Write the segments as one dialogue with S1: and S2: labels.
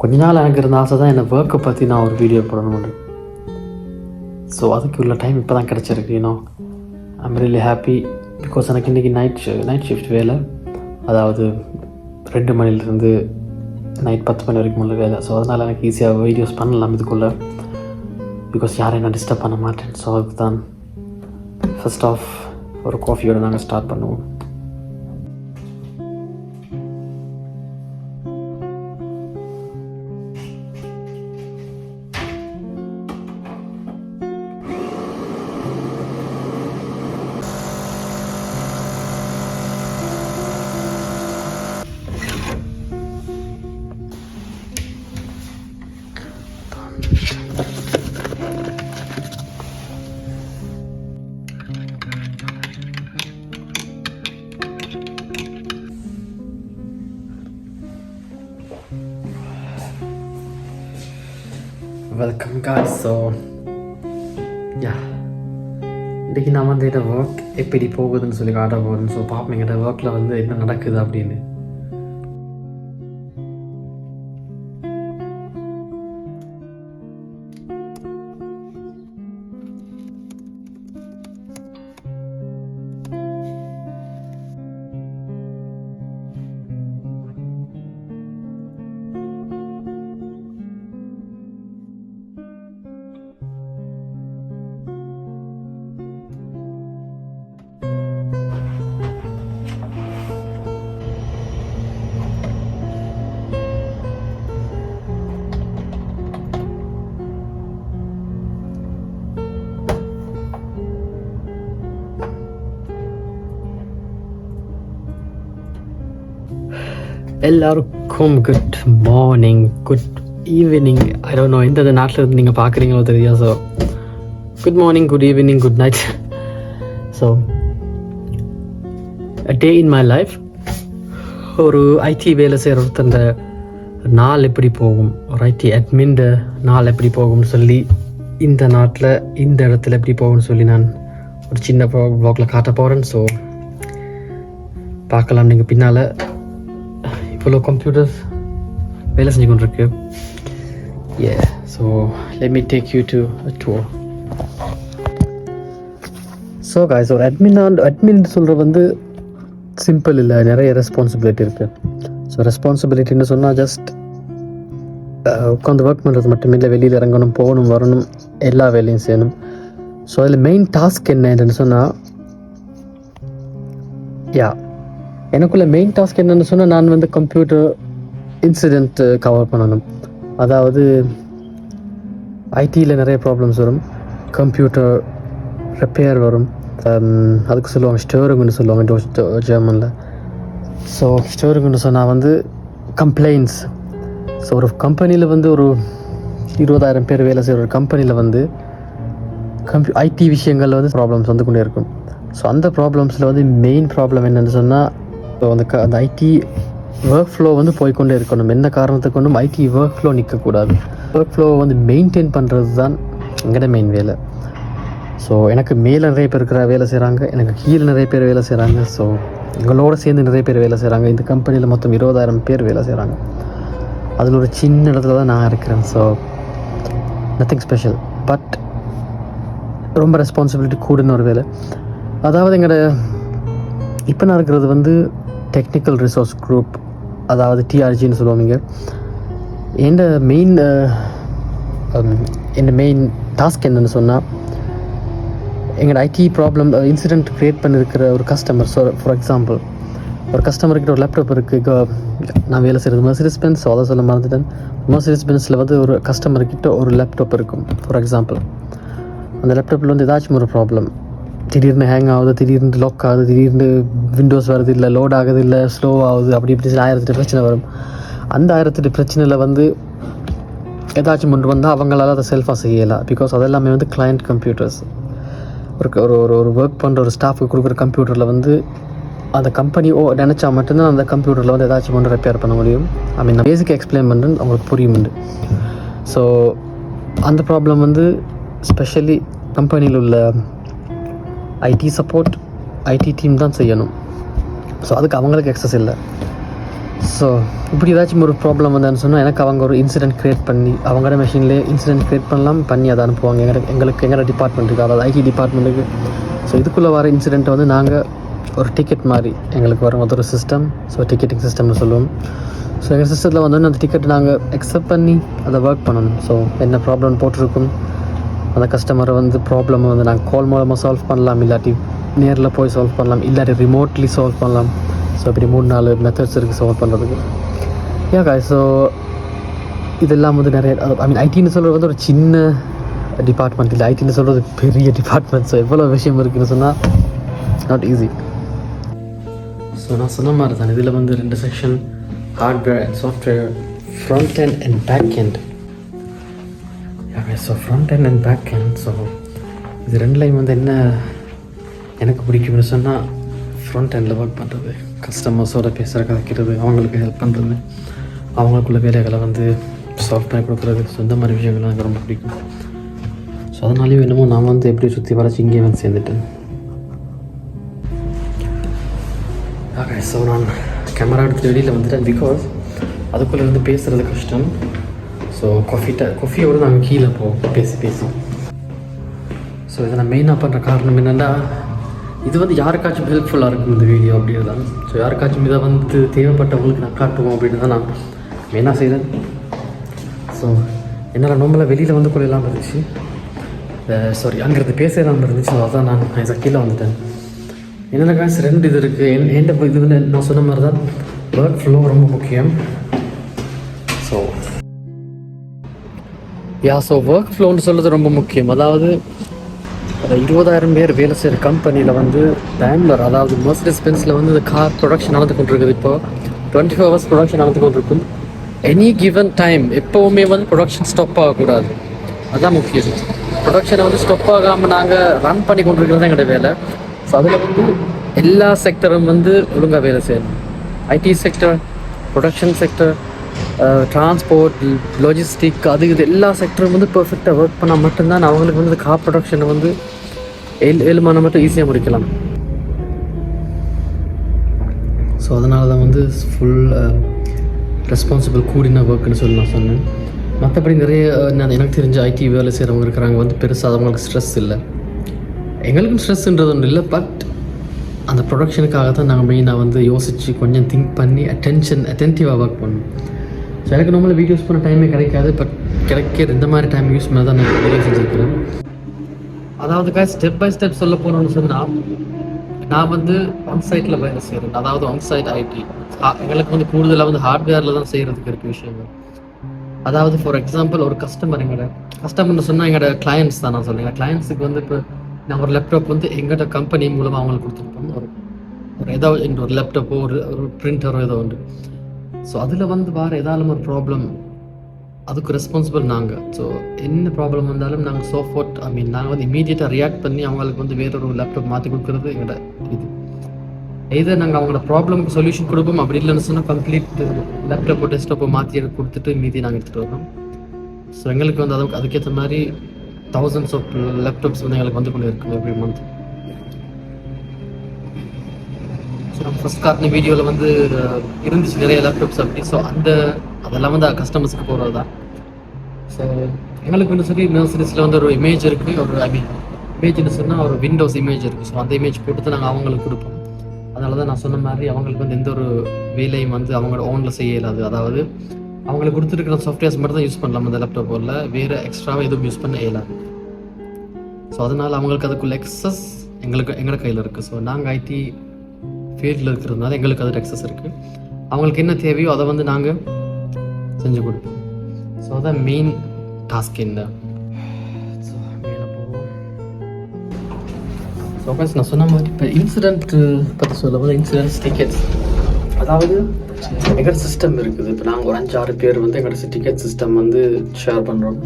S1: கொஞ்ச நாள் எனக்கு இருந்த ஆசை தான் என்னை ஒர்க்கை பற்றி நான் ஒரு வீடியோ போடணும்னு. ஸோ அதுக்கு உள்ள டைம் இப்போ தான் கிடச்சிருக்கு. ஐம் ரியலி ஹாப்பி பிகாஸ் எனக்கு இன்றைக்கி நைட் ஷிஃப்ட் வேலை, அதாவது 2 மணிலேருந்து நைட் 10 மணி வரைக்கும் உள்ள வேலை. ஸோ அதனால் எனக்கு ஈஸியாக வீடியோஸ் பண்ணலாம் இதுக்குள்ளே, பிகாஸ் யாரையும் நான் டிஸ்டர்ப் பண்ண மாட்டேன். ஸோ அதுக்கு தான் ஃபர்ஸ்ட் ஆஃப் ஒரு காஃபியோடு நாங்கள் ஸ்டார்ட் பண்ணுவோம். Welcome guys. ஸோ இன்றைக்கி நான் வந்து என்னோட ஒர்க் எப்படி போகுதுன்னு சொல்லி காட்ட போகிறேன். ஸோ பார்ப்போம் எங்கிட்ட ஒர்க்கில் வந்து என்ன நடக்குது அப்படின்னு. எல்லாருக்கும் good morning, good evening. I don't know எந்த நாட்டில் இருந்து நீங்கள் பார்க்குறீங்களோ தெரியாது. So good morning, good evening, good night. So a day in my life. ஒரு ஐடி வேலை செய்கிற ஒருத்தந்த நாள் எப்படி போகும், ஒரு ஐடி அட்மின் நாள் எப்படி போகும்னு சொல்லி, இந்த நாட்டில் இந்த இடத்துல எப்படி போகும்னு சொல்லி நான் ஒரு சின்ன வ்ளாகில் காட்ட போகிறேன். ஸோ பார்க்கலாம். நீங்கள் பின்னால் இவ்வளோ கம்ப்யூட்டர்ஸ் வேலை செஞ்சு கொண்டிருக்கு. So let me take you to a tour. So guys, ஒரு அட்மின் சொல்கிற வந்து சிம்பிள் இல்லை, நிறைய ரெஸ்பான்சிபிலிட்டி இருக்குது. ஸோ ரெஸ்பான்சிபிலிட்டின்னு சொன்னால் ஜஸ்ட் உட்காந்து ஒர்க் பண்ணுறது மட்டும் இல்லை, வெளியில் இறங்கணும், போகணும், வரணும், எல்லா வேலையும் செய்யணும். ஸோ அதில் மெயின் டாஸ்க் என்னன்னு சொன்னால், எனக்குள்ள மெயின் டாஸ்க் என்னென்னு சொன்னால், நான் வந்து கம்ப்யூட்டர் இன்சிடெண்ட் கவர் பண்ணணும். அதாவது ஐடியில் நிறைய ப்ராப்ளம்ஸ் வரும், கம்ப்யூட்டர் ரிப்பேர் வரும், அதுக்கு சொல்லுவாங்க ஸ்டோரிங்னு சொல்லுவாங்க ஜெர்மனில். ஸோ ஸ்டோரிங்னு சொன்னால் வந்து கம்ப்ளைண்ட்ஸ். ஸோ ஒரு கம்பெனியில் வந்து ஒரு 20,000 பேர் வேலை செய்கிற ஒரு கம்பெனியில் வந்து ஐடி விஷயங்களில் வந்து ப்ராப்ளம்ஸ் வந்து கொண்டே இருக்கும். ஸோ அந்த ப்ராப்ளம்ஸில் வந்து மெயின் ப்ராப்ளம் என்னென்னு சொன்னால், ஸோ அந்த ஐடி ஒர்க் ஃப்ளோ வந்து போய்கொண்டே இருக்கணும். என்ன காரணத்தை கொண்டும் ஐடி ஒர்க் ஃப்ளோ நிற்கக்கூடாது. ஒர்க் ஃப்ளோவை வந்து மெயின்டைன் பண்ணுறது தான் எங்கள்ட மெயின் வேலை. ஸோ எனக்கு மேலே நிறைய பேர் இருக்கிற வேலை செய்கிறாங்க, எனக்கு கீழே நிறைய பேர் வேலை செய்கிறாங்க. ஸோ எங்களோட சேர்ந்து நிறைய பேர் வேலை செய்கிறாங்க. இந்த கம்பெனியில் மொத்தம் 20,000 பேர் வேலை செய்கிறாங்க. அதில் ஒரு சின்ன இடத்துல தான் நான் இருக்கிறேன். ஸோ நத்திங் ஸ்பெஷல், பட் ரொம்ப ரெஸ்பான்சிபிலிட்டி கூடன்னு ஒரு வேலை. அதாவது எங்களோட இப்போ நான் இருக்கிறது வந்து டெக்னிக்கல் ரிசோர்ஸ் குரூப், அதாவது டிஆர்ஜின்னு சொல்லுவாங்க. என் மெயின் டாஸ்க் என்னென்னு சொன்னால், எங்களோட ஐடி ப்ராப்ளம் இன்சிடெண்ட் க்ரியேட் பண்ணியிருக்கிற ஒரு கஸ்டமர். ஸோ ஃபார் எக்ஸாம்பிள், ஒரு கஸ்டமர்கிட்ட ஒரு லேப்டாப் இருக்குது. நான் வேலை செய்கிறது மெர்சிடிஸ் பென்ஸ். ஸோ அதை சொல்ல மறந்துட்டேன். மெர்சிடிஸ் பென்ஸில் வந்து ஒரு கஸ்டமர்கிட்ட ஒரு லேப்டாப் இருக்கும். ஃபார் எக்ஸாம்பிள், அந்த லேப்டாப்பில் வந்து ஏதாச்சும் ஒரு ப்ராப்ளம், திடீர்னு ஹேங் ஆகுது, திடீர்னு லாக் ஆகுது, திடீர்னு விண்டோஸ் வருது, இல்லை லோட் ஆகுது, இல்லை ஸ்லோ ஆகுது, அப்படி இப்படி 1008 பிரச்சனை வரும். அந்த 1008 பிரச்சனையில் வந்து ஏதாச்சும் ஒன்று வந்தால் அவங்களால அதை செல்ஃபாக செய்யலாம். பிகாஸ் அதெல்லாமே வந்து கிளையண்ட் கம்ப்யூட்டர்ஸ். ஒரு ஒர்க் பண்ணுற ஒரு ஸ்டாஃபுக்கு கொடுக்குற கம்ப்யூட்டரில் வந்து அந்த கம்பெனி நினச்சா மட்டும்தான் அந்த கம்ப்யூட்டரில் வந்து ஏதாச்சும் ஒன்று ரிப்பேர் பண்ண முடியும். ஐ மீன், நான் பேசிக்காக எக்ஸ்பிளைன் பண்ணுறேன், அவங்களுக்கு புரியுமுண்டு. ஸோ அந்த ப்ராப்ளம் வந்து ஸ்பெஷலி கம்பெனியில் உள்ள ஐடி சப்போர்ட், ஐடி டீம் தான் செய்யணும். ஸோ அதுக்கு அவங்களுக்கு எக்ஸஸ் இல்லை. ஸோ இப்படி ஏதாச்சும் ஒரு ப்ராப்ளம் வந்தான்னு சொன்னால் எனக்கு அவங்க ஒரு இன்சிடென்ட் க்ரியேட் பண்ணி அவங்களோட மெஷின்லேயே இன்சிடென்ட் க்ரியேட் பண்ணி அதை அனுப்புவாங்க எங்களோட டிபார்ட்மெண்ட்டுக்கு, அதாவது ஐடி டிபார்ட்மெண்ட்டுக்கு. ஸோ இதுக்குள்ளே வர இன்சிடென்ட்டை வந்து நாங்கள் ஒரு டிக்கெட் மாதிரி எங்களுக்கு வரும், அது ஒரு சிஸ்டம். ஸோ டிக்கெட்டிங் சிஸ்டம்னு சொல்லுவோம். ஸோ எங்கள் சிஸ்டத்தில் வந்து அந்த டிக்கெட்டை நாங்கள் அக்செப்ட் பண்ணி அதை ஒர்க் பண்ணணும். ஸோ என்ன ப்ராப்ளம் போட்டிருக்கும் அந்த கஸ்டமரை வந்து ப்ராப்ளம் வந்து நாங்கள் கால் மூலமாக சால்வ் பண்ணலாம், இல்லாட்டி நேரில் போய் சால்வ் பண்ணலாம், இல்லாட்டி ரிமோட்லி சால்வ் பண்ணலாம். ஸோ இப்படி 3-4 மெத்தட்ஸ் இருக்குது சால்வ் பண்ணுறதுக்கு. ஸோ இதெல்லாம் வந்து நிறைய ஐடின்னு சொல்கிறது வந்து ஒரு சின்ன டிபார்ட்மெண்ட் இல்லை, ஐடின்னு சொல்கிறது பெரிய டிபார்ட்மெண்ட். ஸோ எவ்வளோ விஷயம் இருக்குதுன்னு சொன்னால் நாட் ஈஸி. ஸோ நான் சொன்ன மாதிரி தான் இதில் வந்து 2 section, hardware and software, front end and back end. So front end and back end. So இது ரெண்டுலையும் வந்து என்ன எனக்கு பிடிக்கும்னு சொன்னால் ஃப்ரண்ட் எண்டில் ஒர்க் பண்ணுறது, கஸ்டமர்ஸோட பேசுகிற கதைக்கிறது, அவங்களுக்கு ஹெல்ப் பண்ணுறது, அவங்களுக்குள்ள வேலைகளை வந்து சால்வ் பண்ணி கொடுக்குறது. ஸோ இந்த மாதிரி விஷயங்கள்லாம் எனக்கு ரொம்ப பிடிக்கும். ஸோ அதனாலேயும் என்னமோ நான் வந்து எப்படி சுற்றி வளைச்சி இங்கே வந்து சேர்ந்துட்டேன். ஸோ நான் கேமரா எடுத்து வெளியில் வந்துட்டேன், பிகாஸ் அதுக்குள்ளே வந்து பேசுகிறது கஷ்டம். ஸோ கொஃபியோடு நாங்கள் கீழே போவோம் பேசி. ஸோ இதை நான் மெயினாக பண்ணுற காரணம் என்னென்னா, இது வந்து யாருக்காச்சும் ஹெல்ப்ஃபுல்லாக இருக்கும் இந்த வீடியோ அப்படின்னு தான். ஸோ யாருக்காச்சும் இதை வந்து தேவைப்பட்டவங்களுக்கு நான் காட்டுவோம் அப்படின்னு தான் நான் மெயினாக செய்கிறேன். ஸோ என்னால் நம்மளை வெளியில் வந்து கொள்ளலாம் இருந்துச்சு, அங்கேருந்து பேசலாம் இருந்துச்சு. ஸோ அதான் நான் கீழே வந்துட்டேன். என்னென்ன காசு 2 இது இருக்குது. எந்த இது வந்து நான் சொன்ன மாதிரி தான் ஒர்க் ஃப்ளோ ரொம்ப முக்கியம். ஸோ ஒர்க் ஃப்ளோன்னு சொல்கிறது ரொம்ப முக்கியம். அதாவது 20,000 பேர் வேலை செய்கிற கம்பெனியில் வந்து டேம்லர், அதாவது மெர்சிடிஸ் பென்ஸில் வந்து இந்த கார் ப்ரொடக்ஷன் நடந்து கொண்டிருக்குது. இப்போ 24 hours ப்ரொடக்ஷன் நடந்து கொண்டிருக்கும். எனி கிவன் டைம் எப்போவுமே வந்து ப்ரொடக்ஷன் ஸ்டாப் ஆகக்கூடாது, அதுதான் முக்கியம். ப்ரொடக்ஷனை வந்து ஸ்டாப் ஆகாமல் நாங்கள் ரன் பண்ணி கொண்டிருக்கிறது தான் எங்களோட வேலை. ஸோ அதில் வந்து எல்லா செக்டரும் வந்து ஒழுங்காக வேலை செய்யணும். IT sector, production sector, transport, logistic, இது எல்லா செக்டரும் வந்து பர்ஃபெக்டாக ஒர்க் பண்ணால் மட்டும்தான் அவங்களுக்கு வந்து கார் ப்ரொடக்ஷனை வந்து 7 மாதம் மட்டும் ஈஸியாக முடிக்கலாம். ஸோ அதனால தான் வந்து ஃபுல் ரெஸ்பான்சிபிள் கூடின ஒர்க்குன்னு சொல்லி நான் சொன்னேன். மற்றபடி நிறைய எனக்கு தெரிஞ்ச ஐடி வேலை செய்கிறவங்க இருக்கிறாங்க, வந்து பெருசாக அவங்களுக்கு ஸ்ட்ரெஸ் இல்லை. எங்களுக்கும் ஸ்ட்ரெஸ்ன்றது ஒன்றும் இல்லை, பட் அந்த ப்ரொடக்ஷனுக்காக தான் நாங்கள் மெயினாக வந்து யோசித்து கொஞ்சம் திங்க் பண்ணி அட்டென்டிவாக ஒர்க் பண்ணணும். ஸோ எனக்கு நம்மளை வீடியோஸ் பண்ண டைமே கிடைக்காது, பட் கிடைக்கிற இந்த மாதிரி டைம் யூஸ் பண்ணி தான் நான் வீடியோ செஞ்சுருக்கிறேன். அதாவது ஸ்டெப் பை ஸ்டெப் சொல்ல போகணும்னு சொன்னால், நான் வந்து ஆன்சைட்டில் வேலை செய்கிறேன், அதாவது ஆன்சைட் ஐடி. எங்களுக்கு வந்து கூடுதலாக வந்து ஹார்ட்வேரில் தான் செய்கிறதுக்கு இருக்க விஷயங்கள். அதாவது ஃபார் எக்ஸாம்பிள் ஒரு கஸ்டமர்னு சொன்னால் எங்களோட கிளையன்ட்ஸ் தான் நான் சொல்லுவேன். கிளையன்ட்ஸுக்கு வந்து இப்போ நான் ஒரு லேப்டாப் வந்து எங்கள்கிட்ட கம்பெனி மூலமாக அவங்களுக்கு கொடுத்துருப்போம். ஒரு ஏதோ ஒரு லேப்டாப்போ ஒரு பிரிண்டரோ ஏதோ உண்டு. ஸோ அதில் வந்து வேறு ஏதாலும் ஒரு ப்ராப்ளம், அதுக்கு ரெஸ்பான்சிபிள் நாங்கள். ஸோ என்ன ப்ராப்ளம் வந்தாலும் நாங்கள் நாங்கள் வந்து இமீடியட்டாக ரியாக்ட் பண்ணி அவங்களுக்கு வந்து வேறொரு லேப்டாப் மாற்றி கொடுக்குறது எங்களோட இது. இதை நாங்கள் அவங்களோட ப்ராப்ளமுக்கு சொல்யூஷன் கொடுப்போம். அப்படி இல்லைன்னு சொன்னால் கம்ப்ளீட் லேப்டாப்போ டெஸ்க்டாப்போ மாற்றி எனக்கு கொடுத்துட்டு மீதி நாங்கள் எடுத்துகிட்டு வரோம். ஸோ எங்களுக்கு வந்து அதுக்கேற்ற மாதிரி thousands of லேப்டாப்ஸ் வந்து எங்களுக்கு வந்து கொண்டு இருக்குது எவ்ரி மந்த். ஸோ நம்ம ஃபஸ்ட் காட்டின வீடியோவில் வந்து இருந்துச்சு நிறைய லேப்டாப்ஸ் அப்படி. ஸோ அதெல்லாம் வந்து கஸ்டமர்ஸுக்கு போகிறது தான். ஸோ எங்களுக்கு வந்து சரி மெர்சிடிஸில் வந்து ஒரு இமேஜ் இருக்குது, இமேஜ்னு சொன்னால் ஒரு விண்டோஸ் இமேஜ் இருக்குது. ஸோ அந்த இமேஜ் போட்டு நாங்கள் அவங்களுக்கு கொடுப்போம். அதனால தான் நான் சொன்ன மாதிரி அவங்களுக்கு வந்து எந்த ஒரு வேலையும் வந்து அவங்களோட ஓனில் செய்ய இயலாது. அதாவது அவங்களுக்கு கொடுத்துருக்கிற சாஃப்ட்வேர்ஸ் மட்டும் தான் யூஸ் பண்ணலாம் அந்த லேப்டாப்பில், வேறு எக்ஸ்ட்ராவாக எதுவும் யூஸ் பண்ண இயலாது. ஸோ அதனால் அவங்களுக்கு அதுக்குள்ள எக்ஸஸ் எங்களோட கையில் இருக்குது. ஸோ நாங்கள் ஐடி ஃபீல்டில் இருக்கிறதுனால எங்களுக்கு அது எக்ஸஸ் இருக்குது. அவங்களுக்கு என்ன தேவையோ அதை வந்து நாங்கள் செஞ்சு கொடுப்போம். ஸோ அதான் மெயின் டாஸ்க். என்ன ஸோ மேலே போவோம். ஸோ நான் சொன்ன மாதிரி இப்போ இன்சிடென்ட் பற்றி சொல்ல போது இன்சிடென்ட்ஸ் டிக்கெட்ஸ், அதாவது எங்களோட சிஸ்டம் இருக்குது. இப்போ நாங்கள் ஒரு 5-6 பேர் வந்து எங்களோட டிக்கெட் சிஸ்டம் வந்து ஷேர் பண்ணுறோம்.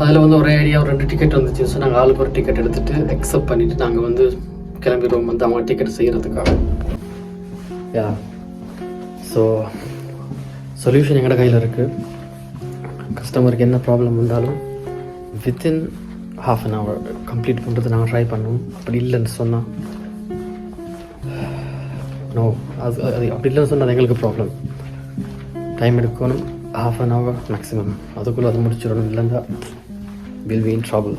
S1: அதில் வந்து ஒரே ஐடியா ஒரு 2 டிக்கெட் வந்துச்சு. ஸோ நாங்கள் ஆளுக்கு ஒரு டிக்கெட் எடுத்துகிட்டு அக்செப்ட் பண்ணிவிட்டு நாங்கள் வந்து கிளம்பிடுவோம் வந்து அவங்க டிக்கெட் செய்கிறதுக்காக. ஸோ சொல்யூஷன் எங்களோட கையில் இருக்குது. கஸ்டமருக்கு என்ன ப்ராப்ளம் வந்தாலும் வித்தின் ½ an hour கம்ப்ளீட் பண்ணுறது நாங்கள் ட்ரை பண்ணுவோம். அப்படி இல்லைன்னு சொன்னால் அது அப்படி இல்லைன்னு சொன்னால் அது எங்களுக்கு ப்ராப்ளம். டைம் எடுக்கணும், ½ an hour மேக்ஸிமம். அதுக்குள்ளே அது முடிச்சிடணும், இல்லைன்னா will be in trouble.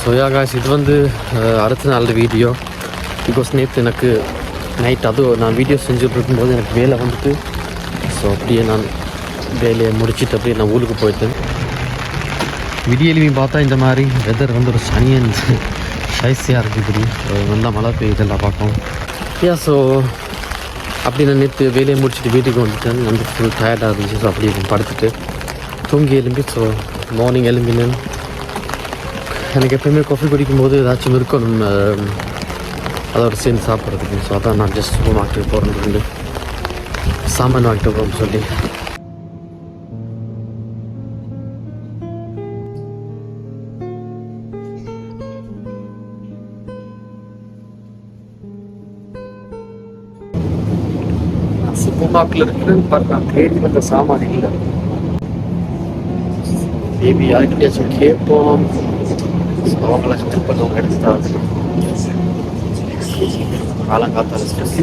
S1: So yeah guys, இது வந்து அடுத்த நாள் வீடியோ. பிகாஸ் நேற்று எனக்கு நைட் நான் வீடியோ செஞ்சுட்டு இருக்கும்போது எனக்கு வேலை வந்துட்டு. ஸோ அப்படியே நான் வேலையை முடிச்சுட்டு அப்படியே நான் ஊருக்கு போயிட்டேன். விடியலுமே பார்த்தா இந்த மாதிரி வெதர் வந்து ஒரு சனியன் ஷைஸியாக இருக்குது. நல்லா மழை பெய்யுதெல்லாம் பார்ப்போம். ஸோ அப்படி நான் நேற்று வேலையை முடிச்சுட்டு வீட்டுக்கு வந்துட்டேன். வந்து ஃபுல் டயர்டாக இருந்துச்சு. ஸோ அப்படியே படுத்துட்டு தூங்கி எழும்பி ஸோ மார்னிங் எழும்பினேன். எனக்கு எப்போயுமே காஃபி குடிக்கும்போது ஏதாச்சும் இருக்கணும் அதோட சேர்ந்து சாப்பிட்றதுக்கு. ஸோ அதான் நான் ஜஸ்ட் சூப்பர் மார்க்கெட் போகிறேன்னு சாமான் வாங்கிட்டு போகிறோம்னு சொல்லி. சூப்பர் மார்க்கெட்டில் இருக்குன்னு பார்த்து நான் தேடி வந்த சாமான் இல்லை. மேபி யாருக்கிட்டையாச்சும் கேட்போம். அவங்கள ஹெல்ப் பண்ணவங்க எடுத்துட்டாங்க. காலங்காத்தால ஸ்ட்ரெஸ்.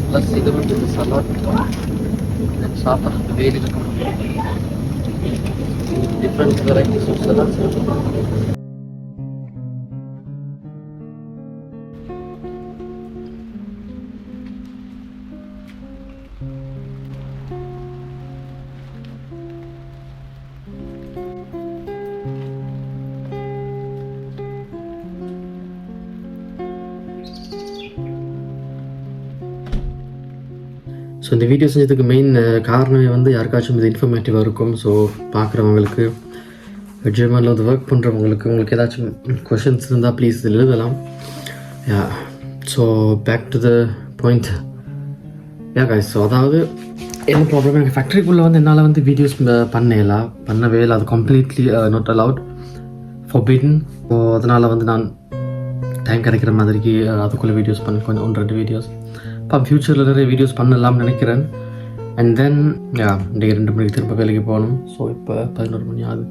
S1: ப்ளஸ் இது வந்து சலாட் சாப்பிட்றதுக்கு வேறு இருக்கும். Different varieties of salads. So இந்த வீடியோ செஞ்சதுக்கு மெயின் காரணமே வந்து யாருக்காச்சும் இது இன்ஃபர்மேட்டிவாக இருக்கும். ஸோ பார்க்குறவங்களுக்கு, ஜெர்மனில் வந்து ஒர்க் பண்ணுறவங்களுக்கு, உங்களுக்கு ஏதாச்சும் கொஷின்ஸ் இருந்தால் ப்ளீஸ் இதில் எழுதலாம். So back to the point. Guys, so அதாவது என்ன ப்ராப்ளம், எனக்கு ஃபேக்ட்ரிக்குள்ளே வந்து என்னால் வந்து வீடியோஸ் பண்ணவே இல்லை. அது completely not allowed, forbidden. So அதனால் வந்து நான் டைம் கிடைக்கிற மாதிரிக்கு அதுக்குள்ளே வீடியோஸ் கொஞ்சம் 1-2 வீடியோஸ் ஃப்யூச்சரில் நிறைய வீடியோஸ் பண்ணலாம்னு நினைக்கிறேன். அண்ட் தென் இன்றைக்கி 2 மணிக்கு திரும்ப வேலைக்கு போகணும். ஸோ இப்போ 11 மணி ஆகுது.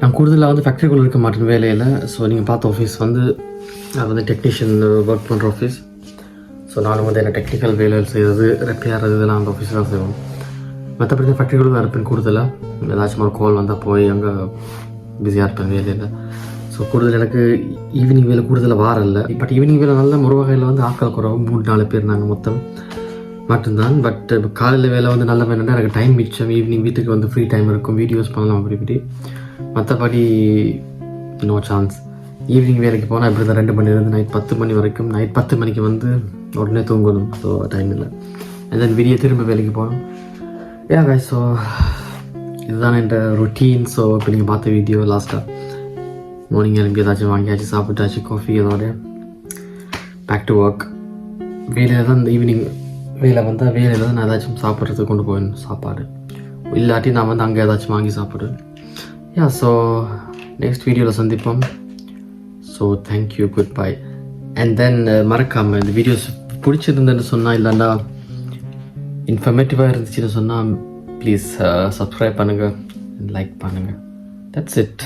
S1: நான் கூடுதலாக வந்து ஃபேக்ட்ரிக்குள்ளே இருக்க மாட்டேன் வேலையில். ஸோ நீங்கள் பார்த்த ஆஃபீஸ் வந்து அது வந்து டெக்னீஷியன் ஒர்க் பண்ணுற ஆஃபீஸ். ஸோ நானும் வந்து என்ன டெக்னிக்கல் வேலைகள் செய்கிறது, ரிப்பேர் இதெல்லாம் அந்த ஆஃபீஸ் தான் செய்வோம். மற்றபடி தான் ஃபேக்ட்ரிக்குள்ளே தான் இருப்பேன். கூடுதலாக ஏதாச்சும் ஒரு கால் வந்தால் போய் அங்கே பிஸியாக இருப்பேன் வேலையில். ஸோ கூடுதல் எனக்கு ஈவினிங் வேலை கூடுதலாக வாரம் இல்லை. பட் ஈவினிங் வேலை நல்ல ஒரு வகையில் வந்து ஆட்கள் குறவு, 3-4 பேர் நாங்கள் மொத்தம் மட்டும்தான். பட் இப்போ காலையில் வேலை வந்து நல்ல வேணுன்னா எனக்கு டைம் மிச்சம். ஈவினிங் வீட்டுக்கு வந்து ஃப்ரீ டைம் இருக்கும், வீடியோஸ் பண்ணலாம் இப்படி. மற்றபடி நோ சான்ஸ். ஈவினிங் வேலைக்கு போனால் இப்படி தான் 2 மணிலேருந்து நைட் 10 மணி வரைக்கும். நைட் 10 மணிக்கு வந்து உடனே தூங்கணும். ஸோ டைம் இல்லை. அண்ட் தென் விடிய திரும்ப வேலைக்கு போகணும். கைஸ், ஸோ இதுதான் என் ரொட்டீன். ஸோ இப்போ நீங்கள் பார்த்த வீடியோ லாஸ்ட்டாக மார்னிங் எழுப்பி ஏதாச்சும் வாங்கியாச்சு, சாப்பிட்டாச்சு காஃபி, அதோட பேக் டு ஒர்க். வேலையில் தான் இந்த ஈவினிங் வேலை வந்தால் வேலையில் தான் நான் ஏதாச்சும் சாப்பிட்றதுக்கு கொண்டு போவேன் சாப்பாடு. இல்லாட்டி நான் வந்து அங்கே ஏதாச்சும் வாங்கி சாப்பிடுவேன். ஸோ நெக்ஸ்ட் வீடியோவில் சந்திப்போம். So thank you, good bye. And then மறக்காமல் இந்த வீடியோஸ் பிடிச்சிருந்தேன்னு சொன்னால், இல்லைன்னா இன்ஃபர்மேட்டிவாக இருந்துச்சுன்னு சொன்னால் ப்ளீஸ் சப்ஸ்கிரைப் பண்ணுங்கள், லைக் பண்ணுங்கள். That's it.